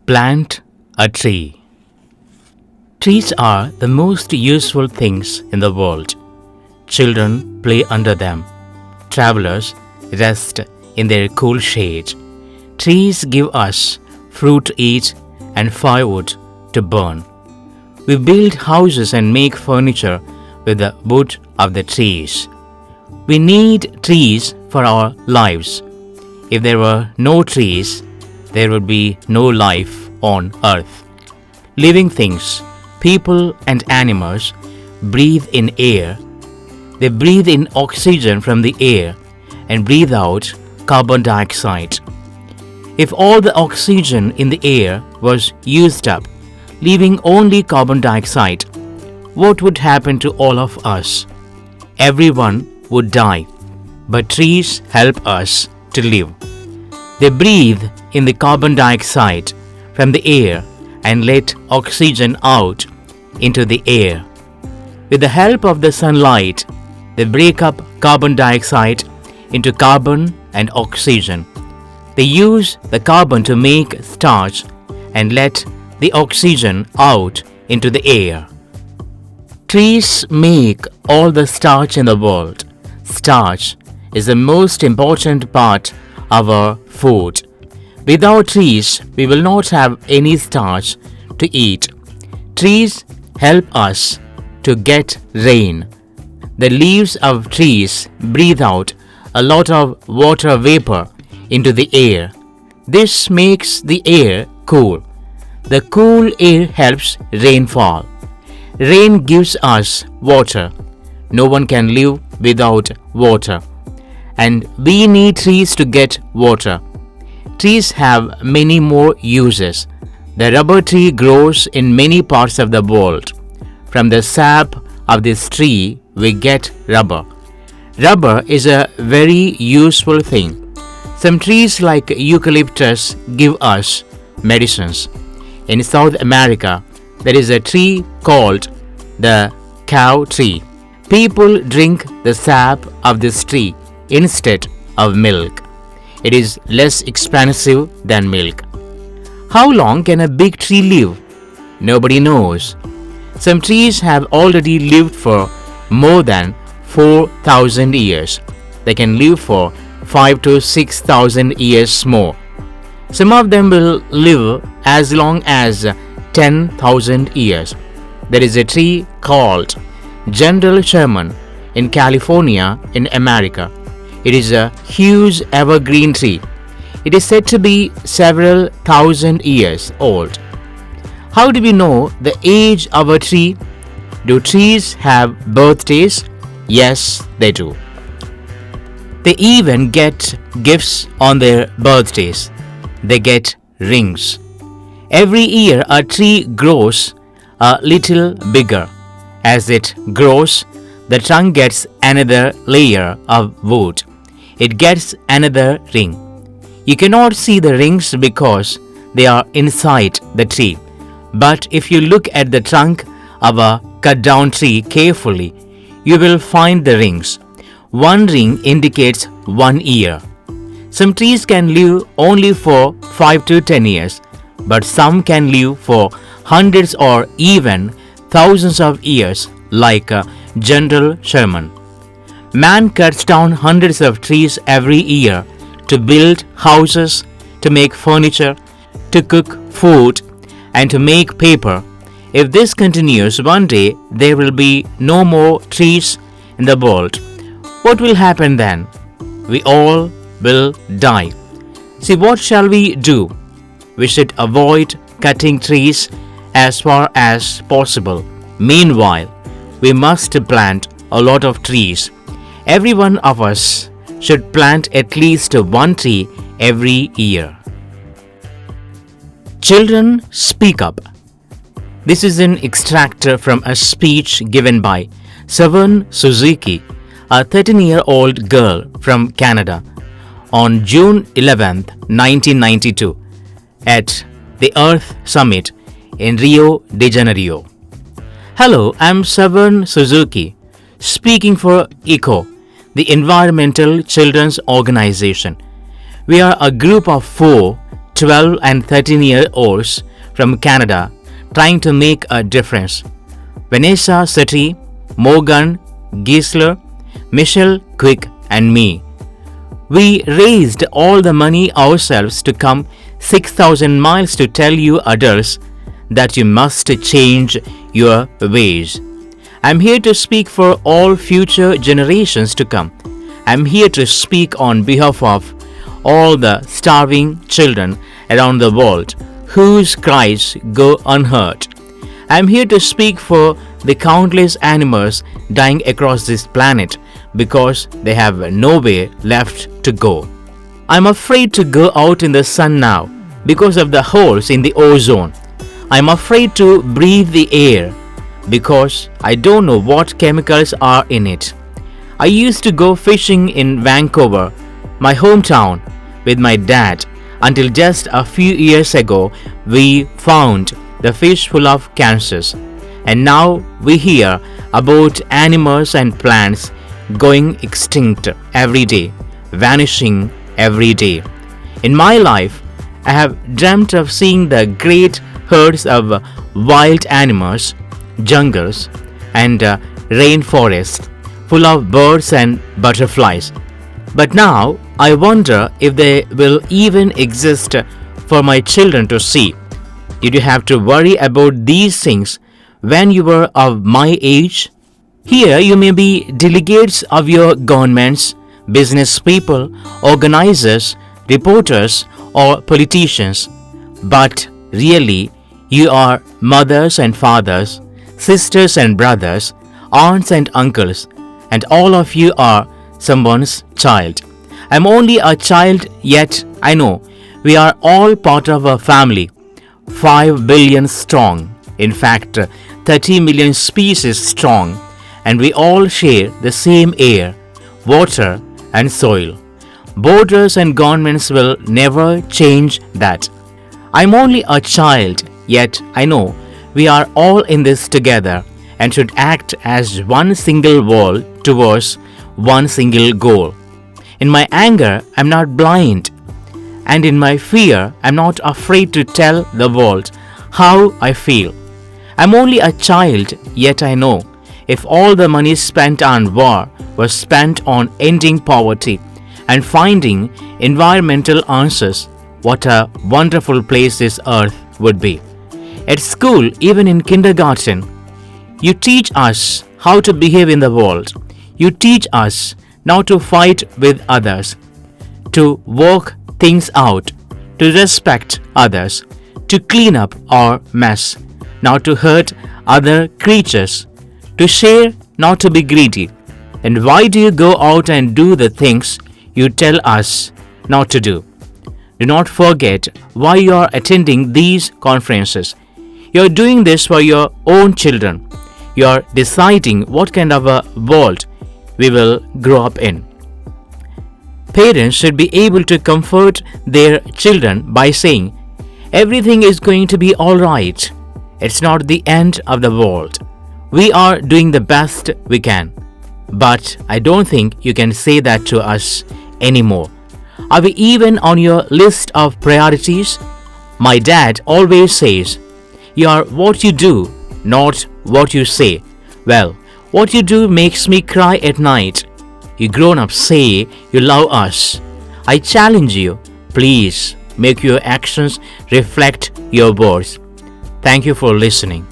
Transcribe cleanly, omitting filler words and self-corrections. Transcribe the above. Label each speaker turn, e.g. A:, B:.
A: Plant a tree. Trees are the most useful things in the world. Children play under them. Travelers rest in their cool shade. Trees give us fruit to eat and firewood to burn. We build houses and make furniture with the wood of the trees. We need trees for our lives. If there were no trees, there would be no life on earth. Living things, people and animals, breathe in air. They breathe in oxygen from the air and breathe out carbon dioxide. If all the oxygen in the air was used up, leaving only carbon dioxide, what would happen to all of us? Everyone would die. But trees help us to live. They breathe in the carbon dioxide from the air and let oxygen out into the air. With the help of the sunlight, they break up carbon dioxide into carbon and oxygen. They use the carbon to make starch and let the oxygen out into the air. Trees make all the starch in the world. Starch is the most important part of our food. Without trees, we will not have any starch to eat. Trees help us to get rain. The leaves of trees breathe out a lot of water vapor into the air. This makes the air cool. The cool air helps rainfall. Rain gives us water. No one can live without water. And we need trees to get water. Trees have many more uses. The rubber tree grows in many parts of the world. From the sap of this tree, we get rubber. Rubber is a very useful thing. Some trees like eucalyptus give us medicines. In South America, there is a tree called the cow tree. People drink the sap of this tree instead of milk. It is less expensive than milk. How long can a big tree live? Nobody knows. Some trees have already lived for more than 4,000 years. They can live for 5,000 to 6,000 years more. Some of them will live as long as 10,000 years. There is a tree called General Sherman in California in America. It is a huge evergreen tree. It is said to be several thousand years old. How do we know the age of a tree? Do trees have birthdays? Yes, they do. They even get gifts on their birthdays. They get rings. Every year a tree grows a little bigger. As it grows, the trunk gets another layer of wood. It gets another ring. You cannot see the rings because they are inside the tree. But if you look at the trunk of a cut down tree carefully, you will find the rings. One ring indicates 1 year. Some trees can live only for 5 to 10 years, but some can live for hundreds or even thousands of years, like General Sherman. Man cuts down hundreds of trees every year to build houses, to make furniture, to cook food, and to make paper. If this continues, one day there will be no more trees in the world. What will happen then? We all will die. See, what shall we do? We should avoid cutting trees as far as possible. Meanwhile, we must plant a lot of trees. Every one of us should plant at least one tree every year. Children, speak up. This is an extract from a speech given by Savon Suzuki, a 13-year-old girl from Canada, on June 11, 1992, at the Earth Summit in Rio de Janeiro. Hello, I'm Savan Suzuki, speaking for ECO, the Environmental Children's Organization. We are a group of 4, 12 and 13-year-olds from Canada trying to make a difference. Vanessa Setti, Morgan Giesler, Michelle Quick and me. We raised all the money ourselves to come 6,000 miles to tell you adults that you must change your ways. I'm here to speak for all future generations to come. I'm here to speak on behalf of all the starving children around the world whose cries go unheard. I'm here to speak for the countless animals dying across this planet because they have nowhere left to go. I'm afraid to go out in the sun now because of the holes in the ozone. I'm afraid to breathe the air because I don't know what chemicals are in it. I used to go fishing in Vancouver, my hometown, with my dad until just a few years ago we found the fish full of cancers. And now we hear about animals and plants going extinct every day, vanishing every day. In my life, I have dreamt of seeing the great herds of wild animals, jungles, and rainforests full of birds and butterflies. But now I wonder if they will even exist for my children to see. Did you have to worry about these things when you were of my age? Here you may be delegates of your governments, business people, organizers, reporters, or politicians, but really you are mothers and fathers, sisters and brothers, aunts and uncles, and all of you are someone's child. I'm only a child, yet I know we are all part of a family, 5 billion strong, in fact 30 million species strong, and we all share the same air, water and soil. Borders and governments will never change that. I'm only a child, yet I know we are all in this together and should act as one single wall towards one single goal. In my anger, I'm not blind, and in my fear, I'm not afraid to tell the world how I feel. I'm only a child, yet I know if all the money spent on war was spent on ending poverty and finding environmental answers, what a wonderful place this earth would be. At school, even in kindergarten, you teach us how to behave in the world. You teach us not to fight with others, to work things out, to respect others, to clean up our mess, not to hurt other creatures, to share, not to be greedy. And why do you go out and do the things you tell us not to do? Do not forget why you are attending these conferences. You are doing this for your own children. You are deciding what kind of a world we will grow up in. Parents should be able to comfort their children by saying, everything is going to be all right. It's not the end of the world. We are doing the best we can. But I don't think you can say that to us anymore. Are we even on your list of priorities? My dad always says, you are what you do, not what you say. Well, what you do makes me cry at night. You grown-ups say you love us. I challenge you, please make your actions reflect your words. Thank you for listening.